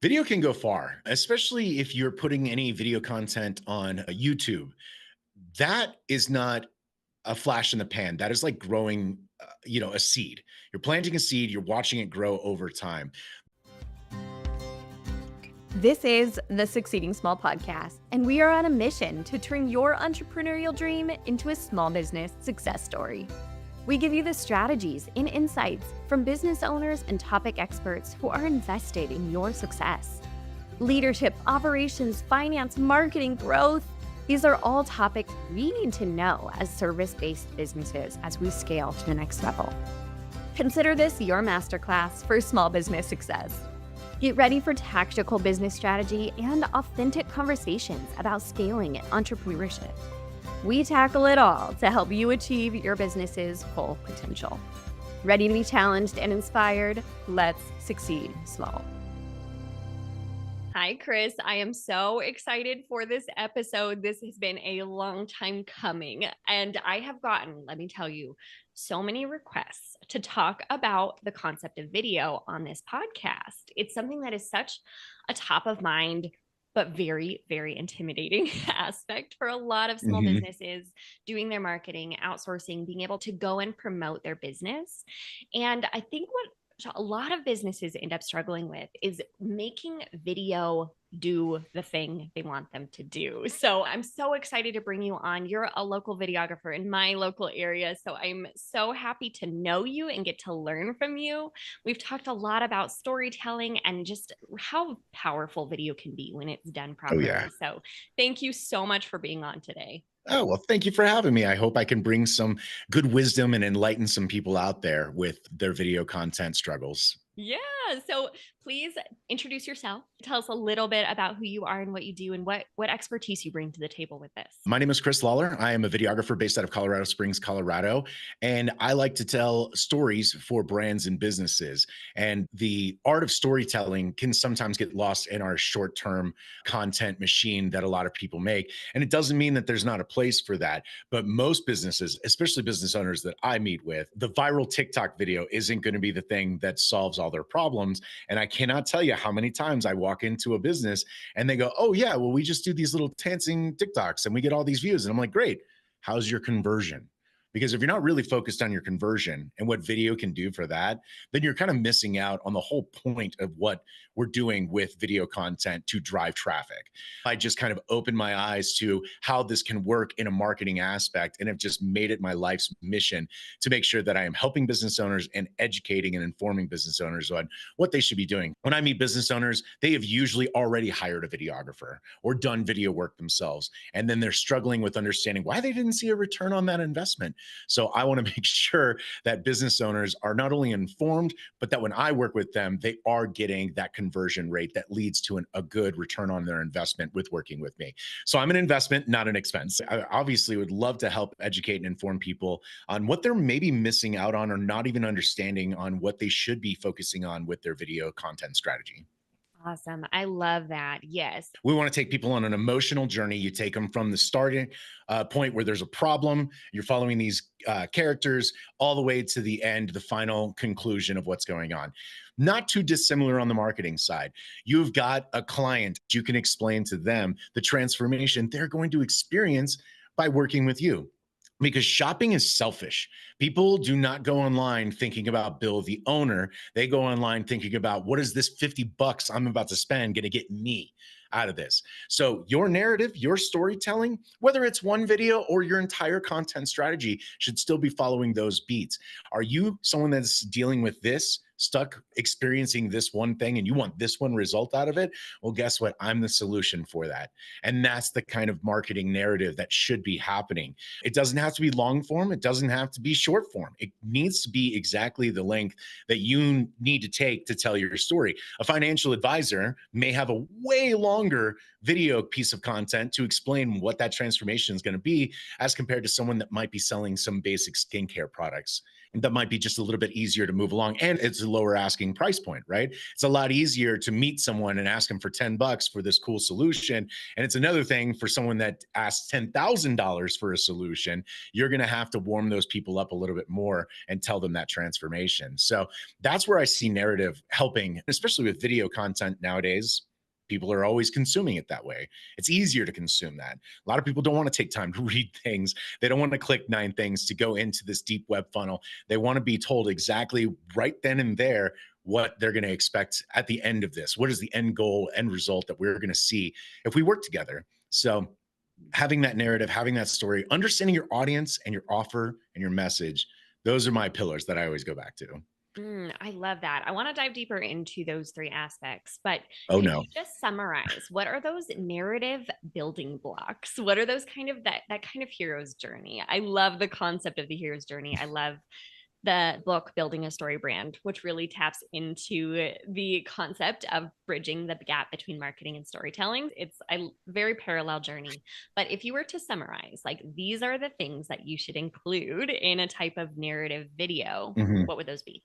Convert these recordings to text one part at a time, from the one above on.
Video can go far, especially if you're putting any video content on YouTube. That is not a flash in the pan. That is like growing, a seed. You're planting a seed, you're watching it grow over time. This is the Succeeding Small podcast, and we are on a mission to turn your entrepreneurial dream into a small business success story. We give you the strategies and insights from business owners and topic experts who are invested in your success. Leadership, operations, finance, marketing, growth. These are all topics we need to know as service-based businesses as we scale to the next level. Consider this your masterclass for small business success. Get ready for tactical business strategy and authentic conversations about scaling and entrepreneurship. We tackle it all to help you achieve your business's full potential. Ready to be challenged and inspired? Let's succeed small. Hi, Chris. I am so excited for this episode. This has been a long time coming, and I have gotten, let me tell you, so many requests to talk about the concept of video on this podcast. It's something that is such a top of mind, but very, very intimidating aspect for a lot of small Mhm. businesses doing their marketing, outsourcing, being able to go and promote their business. And I think what a lot of businesses end up struggling with is making video do the thing they want them to do. So I'm so excited to bring you on. You're a local videographer in my local area. So I'm so happy to know you and get to learn from you. We've talked a lot about storytelling and just how powerful video can be when it's done Oh, yeah. properly. So thank you so much for being on today. Oh, well, thank you for having me. I hope I can bring some good wisdom and enlighten some people out there with their video content struggles. Yeah. So please introduce yourself. Tell us a little bit about who you are and what you do and what expertise you bring to the table with this. My name is Chris Lawler. I am a videographer based out of Colorado Springs, Colorado. And I like to tell stories for brands and businesses. And the art of storytelling can sometimes get lost in our short term content machine that a lot of people make. And it doesn't mean that there's not a place for that. But most businesses, especially business owners that I meet with, the viral TikTok video isn't going to be the thing that solves all their problems. And I cannot tell you how many times I walk into a business and they go, "Oh, yeah, well, we just do these little dancing TikToks and we get all these views." And I'm like, "Great. How's your conversion?" Because if you're not really focused on your conversion and what video can do for that, then you're kind of missing out on the whole point of what we're doing with video content to drive traffic. I just kind of opened my eyes to how this can work in a marketing aspect and have just made it my life's mission to make sure that I am helping business owners and educating and informing business owners on what they should be doing. When I meet business owners, they have usually already hired a videographer or done video work themselves. And then they're struggling with understanding why they didn't see a return on that investment. So I want to make sure that business owners are not only informed, but that when I work with them, they are getting that conversion rate that leads to a good return on their investment with working with me. So I'm an investment, not an expense. I obviously would love to help educate and inform people on what they're maybe missing out on or not even understanding on what they should be focusing on with their video content strategy. Awesome. I love that. Yes. We want to take people on an emotional journey. You take them from the starting point where there's a problem, you're following these characters all the way to the end, the final conclusion of what's going on. Not too dissimilar on the marketing side. You've got a client, you can explain to them the transformation they're going to experience by working with you, because shopping is selfish. People do not go online thinking about Bill, the owner. They go online thinking about, what is this 50 bucks I'm about to spend going to get me out of this? So your narrative, your storytelling, whether it's one video or your entire content strategy, should still be following those beats. Are you someone that's dealing with this, stuck experiencing this one thing, and you want this one result out of it? Well, guess what? I'm the solution for that. And that's the kind of marketing narrative that should be happening. It doesn't have to be long form. It doesn't have to be short form. It needs to be exactly the length that you need to take to tell your story. A financial advisor may have a way longer video piece of content to explain what that transformation is going to be as compared to someone that might be selling some basic skincare products. that might be just a little bit easier to move along, and it's a lower asking price point, right? It's a lot easier to meet someone and ask them for 10 bucks for this cool solution, and it's another thing for someone that asks $10,000 for a solution. You're going to have to warm those people up a little bit more and tell them that transformation. So that's where I see narrative helping, especially with video content nowadays. People are always consuming it that way. It's easier to consume that. A lot of people don't want to take time to read things. They don't want to click 9 things to go into this deep web funnel. They want to be told exactly right then and there what they're going to expect at the end of this. What is the end goal, end result that we're going to see if we work together? So having that narrative, having that story, understanding your audience and your offer and your message, those are my pillars that I always go back to. I love that. I want to dive deeper into those three aspects, but Oh can no. you just summarize what are those narrative building blocks? What are those kind of that kind of hero's journey? I love the concept of the hero's journey. I love the book Building a Story Brand, which really taps into the concept of bridging the gap between marketing and storytelling. It's a very parallel journey. But if you were to summarize, like these are the things that you should include in a type of narrative video, Mhm. what would those be?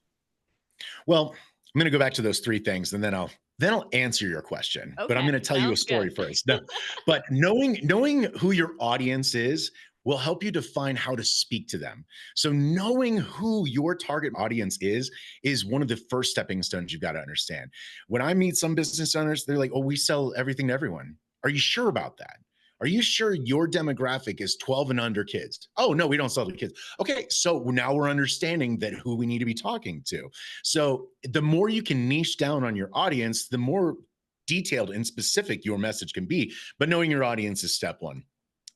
Well, I'm going to go back to those 3 things, and then I'll answer your question. But I'm Okay, going to tell you a sounds story good. first. No, but knowing who your audience is will help you define how to speak to them. So knowing who your target audience is one of the first stepping stones you've got to understand. When I meet some business owners, they're like, "Oh, we sell everything to everyone." Are you sure about that? Are you sure your demographic is 12 and under kids? Oh, no, we don't sell to kids. Okay, so now we're understanding that who we need to be talking to. So the more you can niche down on your audience, the more detailed and specific your message can be. But knowing your audience is step one.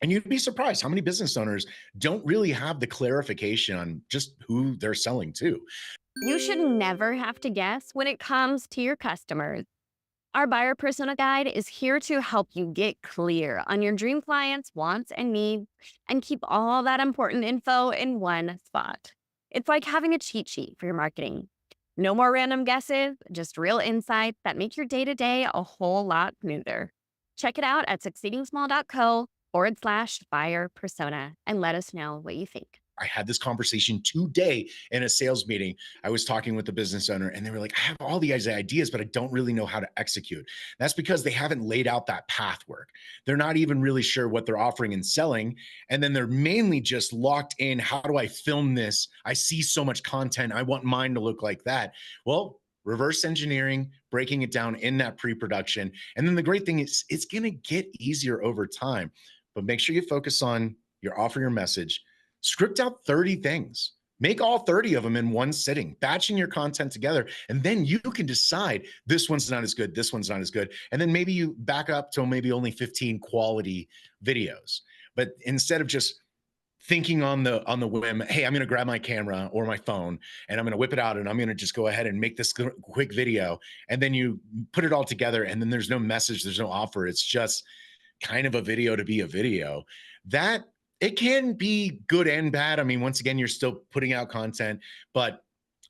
And you'd be surprised how many business owners don't really have the clarification on just who they're selling to. You should never have to guess when it comes to your customers. Our buyer persona guide is here to help you get clear on your dream clients' wants and needs and keep all that important info in one spot. It's like having a cheat sheet for your marketing. No more random guesses, just real insights that make your day to day a whole lot smoother. Check it out at succeedingsmall.co/buyer persona and let us know what you think. I had this conversation today in a sales meeting. I was talking with the business owner and they were like, I have all these ideas, but I don't really know how to execute. That's because they haven't laid out that path work. They're not even really sure what they're offering and selling. And then they're mainly just locked in. How do I film this? I see so much content. I want mine to look like that. Well, reverse engineering, breaking it down in that pre-production. And then the great thing is it's going to get easier over time, but make sure you focus on your offer, your message. Script out 30 things. Make all 30 of them in one sitting, batching your content together. And then you can decide this one's not as good, this one's not as good. And then maybe you back up to maybe only 15 quality videos. But instead of just thinking on the whim, hey, I'm going to grab my camera or my phone and I'm going to whip it out and I'm going to just go ahead and make this quick video. And then you put it all together and then there's no message, there's no offer. It's just kind of a video to be a video. That it can be good and bad. I mean, once again, you're still putting out content, but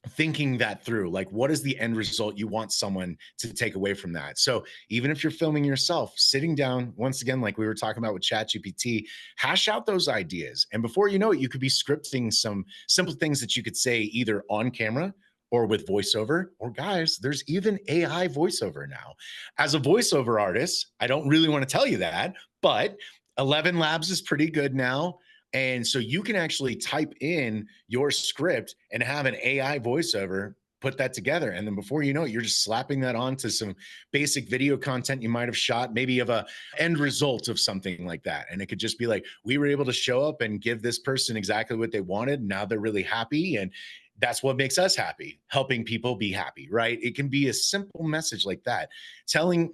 thinking that through, like what is the end result you want someone to take away from that? So even if you're filming yourself, sitting down, once again, like we were talking about with ChatGPT, hash out those ideas. And before you know it, you could be scripting some simple things that you could say either on camera or with voiceover, or guys, there's even AI voiceover now. As a voiceover artist, I don't really want to tell you that, but 11 Labs is pretty good now. And so you can actually type in your script and have an AI voiceover put that together. And then before you know it, you're just slapping that onto some basic video content you might have shot, maybe of a end result of something like that. And it could just be like, we were able to show up and give this person exactly what they wanted. Now they're really happy. And that's what makes us happy, helping people be happy, right? It can be a simple message like that. Telling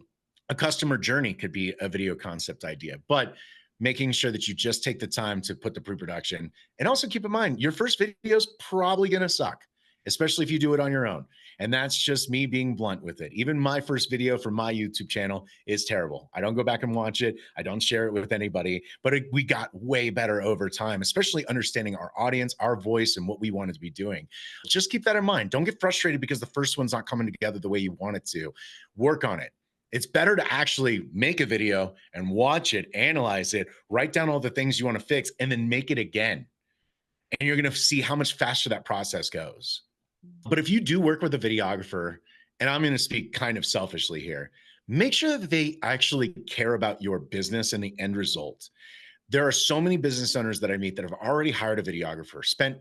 a customer journey could be a video concept idea, but making sure that you just take the time to put the pre-production. And also keep in mind, your first video is probably going to suck, especially if you do it on your own. And that's just me being blunt with it. Even my first video for my YouTube channel is terrible. I don't go back and watch it. I don't share it with anybody, but we got way better over time, especially understanding our audience, our voice, and what we wanted to be doing. Just keep that in mind. Don't get frustrated because the first one's not coming together the way you want it to. Work on it. It's better to actually make a video and watch it, analyze it, write down all the things you want to fix, and then make it again. and you're going to see how much faster that process goes. But Mhm. if you do work with a videographer, and I'm going to speak kind of selfishly here, make sure that they actually care about your business and the end result. There are so many business owners that I meet that have already hired a videographer, spent,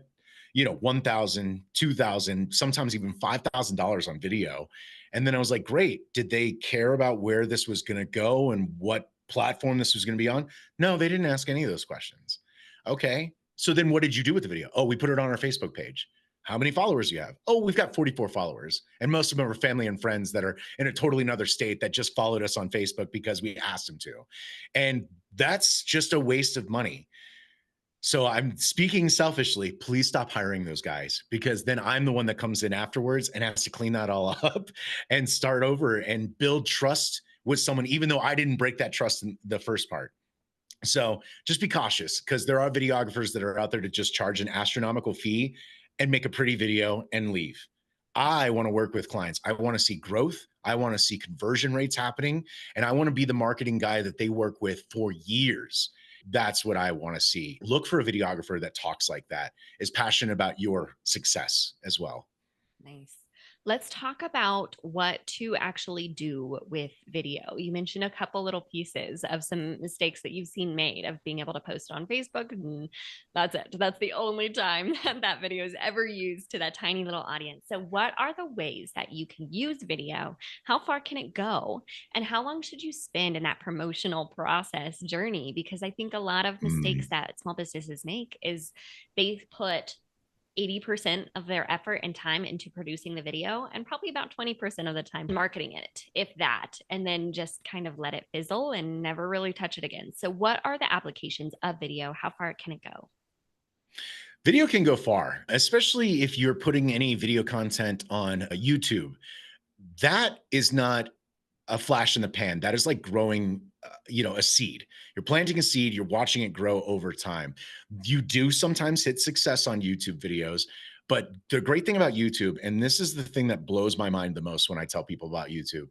1,000, 2,000, sometimes even $5,000 on video. And then I was like, great. Did they care about where this was going to go and what platform this was going to be on? No, they didn't ask any of those questions. Okay. So then what did you do with the video? Oh, we put it on our Facebook page. How many followers do you have? Oh, we've got 44 followers. And most of them are family and friends that are in a totally another state that just followed us on Facebook because we asked them to. And that's just a waste of money. So I'm speaking selfishly, please stop hiring those guys because then I'm the one that comes in afterwards and has to clean that all up and start over and build trust with someone, even though I didn't break that trust in the first part. So just be cautious because there are videographers that are out there to just charge an astronomical fee and make a pretty video and leave. I want to work with clients. I want to see growth. I want to see conversion rates happening. And I want to be the marketing guy that they work with for years. That's what I want to see. Look for a videographer that talks like that, is passionate about your success as well. Nice. Let's talk about what to actually do with video. You mentioned a couple little pieces of some mistakes that you've seen made of being able to post on Facebook, and that's it. That's the only time that that video is ever used to that tiny little audience. So, what are the ways that you can use video? How far can it go? And how long should you spend in that promotional process journey? Because I think a lot of mistakes Mm. that small businesses make is they put 80% of their effort and time into producing the video and probably about 20% of the time marketing it, if that, and then just kind of let it fizzle and never really touch it again. So, what are the applications of video? How far can it go? Video can go far, especially if you're putting any video content on YouTube. That is not a flash in the pan. That is like growing, a seed. You're planting a seed, you're watching it grow over time. You do sometimes hit success on YouTube videos, but the great thing about YouTube, and this is the thing that blows my mind the most when I tell people about YouTube,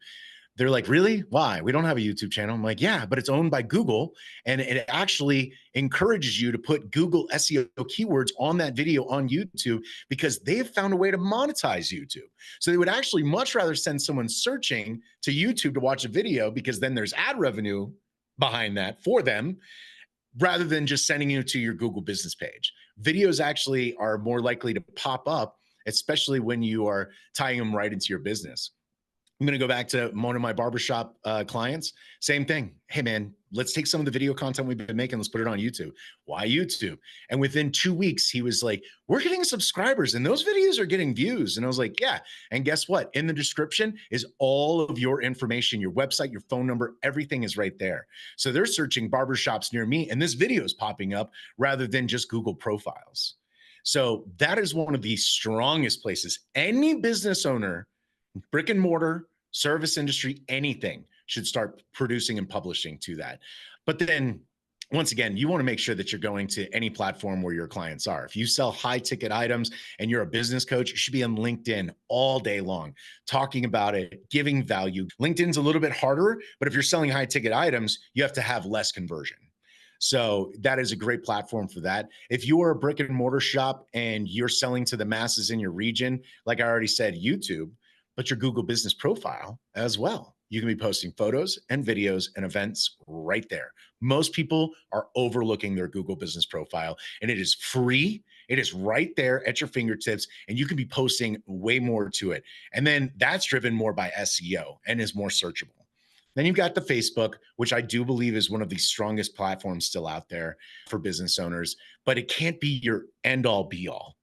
they're like, really? Why? We don't have a YouTube channel. I'm like, yeah, but it's owned by Google. And it actually encourages you to put Google SEO keywords on that video on YouTube because they have found a way to monetize YouTube. So they would actually much rather send someone searching to YouTube to watch a video because then there's ad revenue behind that for them rather than just sending you to your Google business page. Videos actually are more likely to pop up, especially when you are tying them right into your business. I'm going to go back to one of my barbershop clients. Same thing. Hey, man, let's take some of the video content we've been making. Let's put it on YouTube. Why YouTube? And within 2 weeks, he was like, we're getting subscribers and those videos are getting views. And I was like, yeah. And guess what? In the description is all of your information, your website, your phone number, everything is right there. So they're searching barbershops near me and this video is popping up rather than just Google profiles. So that is one of the strongest places. Any business owner, brick and mortar, service industry, anything should start producing and publishing to that. But then once again, you want to make sure that you're going to any platform where your clients are. If you sell high ticket items and you're a business coach, you should be on LinkedIn all day long, talking about it, giving value. LinkedIn's a little bit harder, but if you're selling high ticket items, you have to have less conversion. So that is a great platform for that. If you are a brick and mortar shop and you're selling to the masses in your region, like I already said, YouTube, but your Google business profile as well. You can be posting photos and videos and events right there. Most people are overlooking their Google business profile and it is free. It is right there at your fingertips and you can be posting way more to it. And then that's driven more by SEO and is more searchable. Then you've got the Facebook, which I do believe is one of the strongest platforms still out there for business owners, but it can't be your end all be all.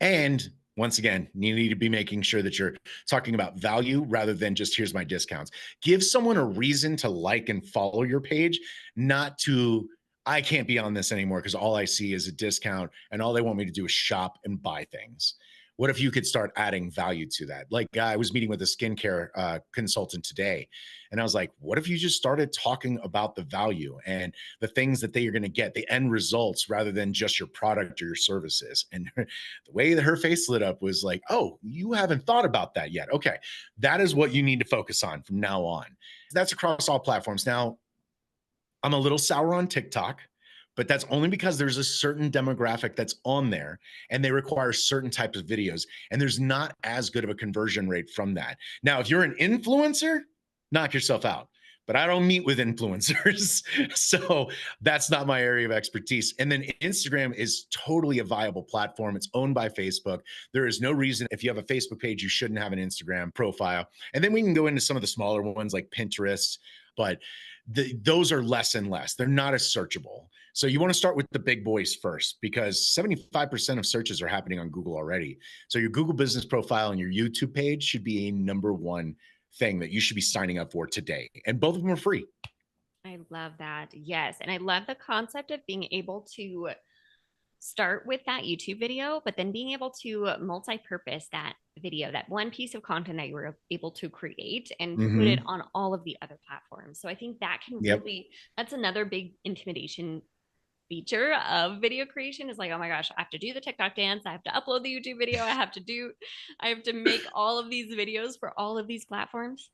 And once again, you need to be making sure that you're talking about value rather than just here's my discounts. Give someone a reason to like and follow your page, not to, I can't be on this anymore because all I see is a discount and all they want me to do is shop and buy things. What if you could start adding value to that? Like I was meeting with a skincare consultant today, and I was like, what if you just started talking about the value and the things that they are going to get, the end results, rather than just your product or your services? And the way that her face lit up was like, oh, you haven't thought about that yet. Okay, that is what you need to focus on from now on. That's across all platforms. Now, I'm a little sour on TikTok, but that's only because there's a certain demographic that's on there and they require certain types of videos. And there's not as good of a conversion rate from that. Now, if you're an influencer, knock yourself out. But I don't meet with influencers. So that's not my area of expertise. And then Instagram is totally a viable platform. It's owned by Facebook. There is no reason if you have a Facebook page, you shouldn't have an Instagram profile. And then we can go into some of the smaller ones like Pinterest, but those are less and less. They're not as searchable. So you want to start with the big boys first because 75% of searches are happening on Google already. So your Google business profile and your YouTube page should be a number one thing that you should be signing up for today. And both of them are free. I love that. Yes. And I love the concept of being able to start with that YouTube video, but then being able to multi-purpose that video, that one piece of content that you were able to create and put it Mm-hmm. on all of the other platforms. So I think that can Yep. really, that's another big intimidation feature of video creation is like, oh my gosh, I have to do the TikTok dance. I have to upload the YouTube video. I have to make all of these videos for all of these platforms.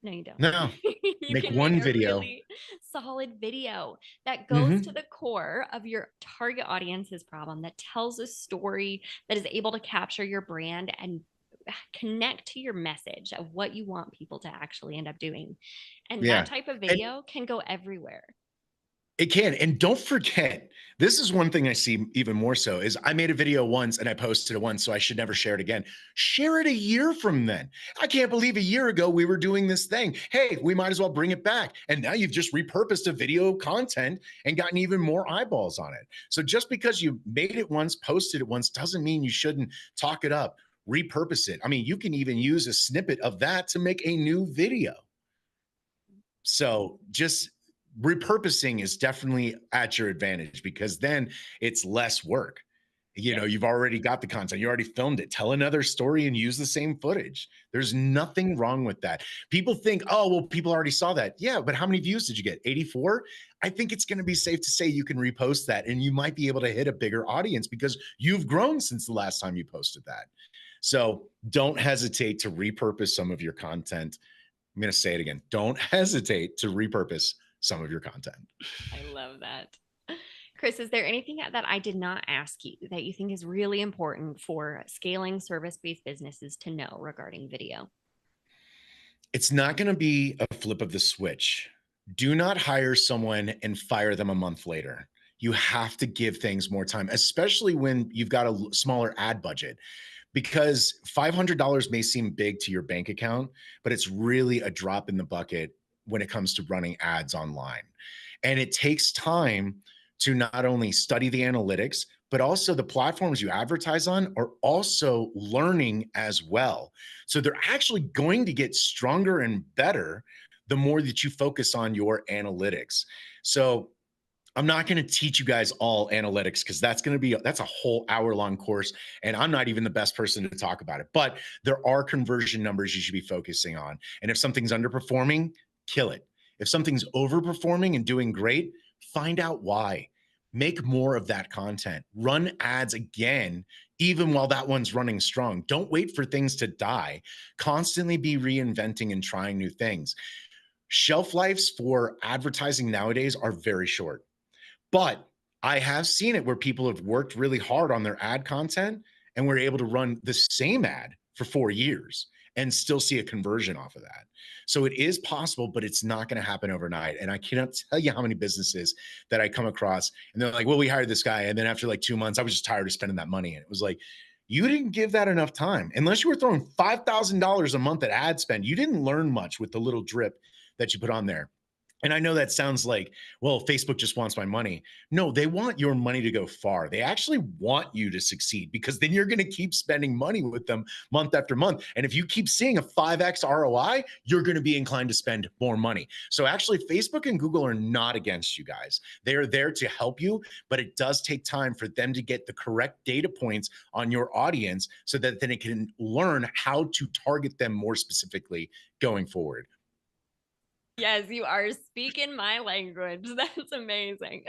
No, you don't. No, You make can make one a video. really solid video that goes to Mm-hmm. the core of your target audience's problem, that tells a story, that is able to capture your brand and connect to your message of what you want people to actually end up doing. And that Yeah. type of And video can go everywhere. it can. And don't forget, this is one thing I see even more so is I made a video once and I posted it once, so I should never share it again. Share it a year from then. I can't believe a year ago we were doing this thing. Hey, we might as well bring it back. And now you've just repurposed a video content and gotten even more eyeballs on it. So just because you made it once, posted it once, doesn't mean you shouldn't talk it up, repurpose it. I mean, you can even use a snippet of that to make a new video. So just repurposing is definitely at your advantage because then it's less work. You know, Yes. you've already got the content, you already filmed it. Tell another story and use the same footage. There's nothing wrong with that. People think, oh, well, people already saw that. Yeah, but how many views did you get? 84? I think it's going to be safe to say you can repost that and you might be able to hit a bigger audience because you've grown since the last time you posted that. So don't hesitate to repurpose some of your content. I'm going to say it again. Don't hesitate to repurpose some of your content. I love that. Chris, is there anything that I did not ask you that you think is really important for scaling service-based businesses to know regarding video? It's not going to be a flip of the switch. Do not hire someone and fire them a month later. You have to give things more time, especially when you've got a smaller ad budget, because $500 may seem big to your bank account, but it's really a drop in the bucket when it comes to running ads online. And it takes time to not only study the analytics, but also the platforms you advertise on are also learning as well. So they're actually going to get stronger and better the more that you focus on your analytics. So I'm not going to teach you guys all analytics because that's a whole hour long course and I'm not even the best person to talk about it. But there are conversion numbers you should be focusing on. And if something's underperforming, kill it. If something's overperforming and doing great, find out why. Make more of that content. Run ads again even while that one's running strong. Don't wait for things to die. Constantly be reinventing and trying new things. Shelf lives for advertising nowadays are very short. But I have seen it where people have worked really hard on their ad content and were able to run the same ad for 4 years and still see a conversion off of that. So it is possible, but it's not going to happen overnight. And I cannot tell you how many businesses that I come across and they're like, well, we hired this guy. And then after like 2 months, I was just tired of spending that money. And it was like, you didn't give that enough time. Unless you were throwing $5,000 a month at ad spend, you didn't learn much with the little drip that you put on there. And I know that sounds like, well, Facebook just wants my money. No, they want your money to go far. They actually want you to succeed because then you're going to keep spending money with them month after month. And if you keep seeing a 5x ROI, you're going to be inclined to spend more money. So actually, Facebook and Google are not against you guys. They are there to help you, but it does take time for them to get the correct data points on your audience so that then it can learn how to target them more specifically going forward. Yes, you are speaking my language. That's amazing.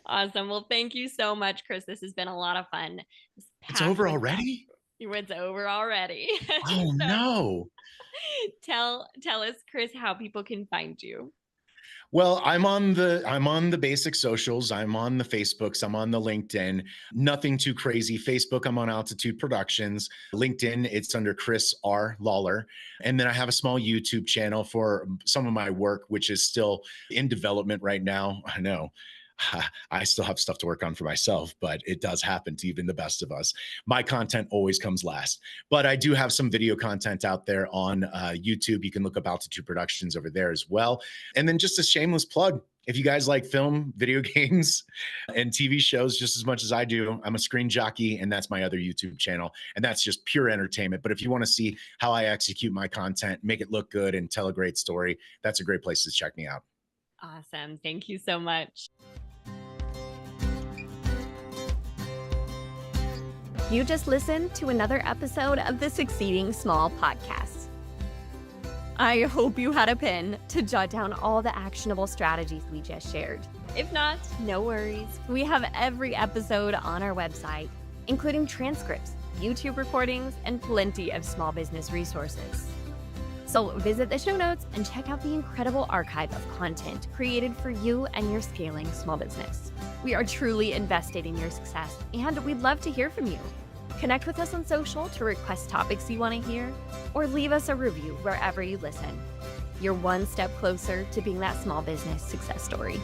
Awesome. Well, thank you so much, Chris. This has been a lot of fun. It's It's packed over with value. already? It's over already. Oh, So no. tell us, Chris, how people can find you. Well, I'm on the basic socials. I'm on the Facebooks. I'm on the LinkedIn. Nothing too crazy. Facebook, I'm on Altitude Productions. LinkedIn, it's under Chris R. Lawler. And then I have a small YouTube channel for some of my work, which is still in development right now. I know. I still have stuff to work on for myself, but it does happen to even the best of us. My content always comes last, but I do have some video content out there on YouTube. You can look up Altitude Productions over there as well. And then just a shameless plug. If you guys like film, video games, and TV shows just as much as I do, I'm a screen jockey, and that's my other YouTube channel. And that's just pure entertainment. But if you want to see how I execute my content, make it look good, and tell a great story, that's a great place to check me out. Awesome. Thank you so much. You just listened to another episode of the Succeeding Small podcast. I hope you had a pen to jot down all the actionable strategies we just shared. If not, no worries. We have every episode on our website, including transcripts, YouTube recordings, and plenty of small business resources. So visit the show notes and check out the incredible archive of content created for you and your scaling small business. We are truly invested in your success, and we'd love to hear from you. Connect with us on social to request topics you want to hear, or leave us a review wherever you listen. You're one step closer to being that small business success story.